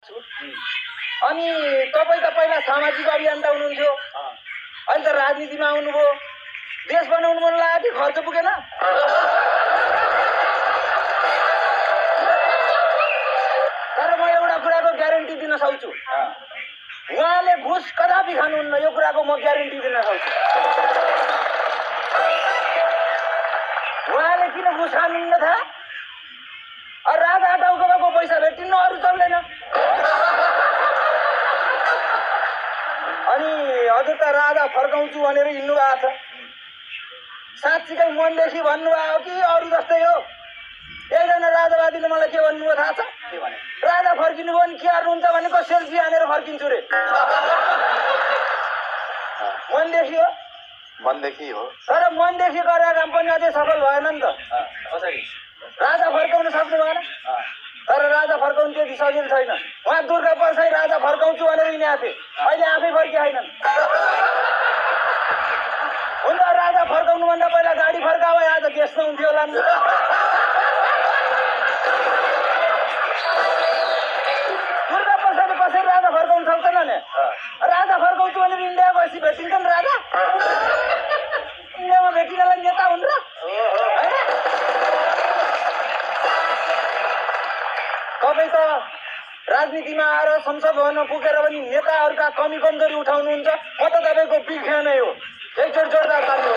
अनि तपाईँ त पहिला सामाजिक अभियन्ता हुनुहुन्थ्यो, अहिले त राजनीतिमा आउनुभयो। देश बनाउनु मन लाग्यो कि खर्च पुगेन? तर म एउटा कुराको ग्यारेन्टी दिन सक्छु, उहाँले घुस कदापि खानुहुन्न। यो कुराको म ग्यारेन्टी दिन सक्छु। उहाँले किन घुस खानुहुन्न थाहा? राजा टाउकोको पैसा भेटिन्न, अरू चल्दैन। अनि हजुर त राजा फर्काउँछु भनेर हिँड्नु भएको छ। साँच्चीकै मनदेखि भन्नुभयो कि अरू जस्तै हो? एकजना राजावादीले मलाई के भन्नुभयो थाहा छ? राजा फर्किनु भयो भने के गर्नुहुन्छ भनेको सेल्फी हानेर फर्किन्छु रे। मनदेखि हो? मनदेखि हो। तर मनदेखि गरेर काम पनि अझै सफल भएन नि त। राजा फर्काउन सक्नु भएन। तर राजा फर्काउनु त्यति सजिलो छैन। उहाँ दुर्गा परसाई राजा फर्काउँछु भनेर यिनी आफै अहिले आफै फर्किआएनन्। हुन त राजा फर्काउनुभन्दा पहिला गाडी फर्काए आज देश नहुन्थ्यो होला नि। दुर्गा परसाईले कसरी राजा फर्काउन सक्दैन नि? राजा फर्काउँछु भनेर इन्डिया गएपछि भेटिन्छ नि राजा? इन्डियामा भेटिनलाई नेता हुन् र? तपाईँ त राजनीतिमा आएर संसद भवनमा पुगेर पनि नेताहरूका कमी कमजोरी उठाउनुहुन्छ। म त तपाईँको बिग फ्यान नै हो। एकचोटि जोरदार ताली हो।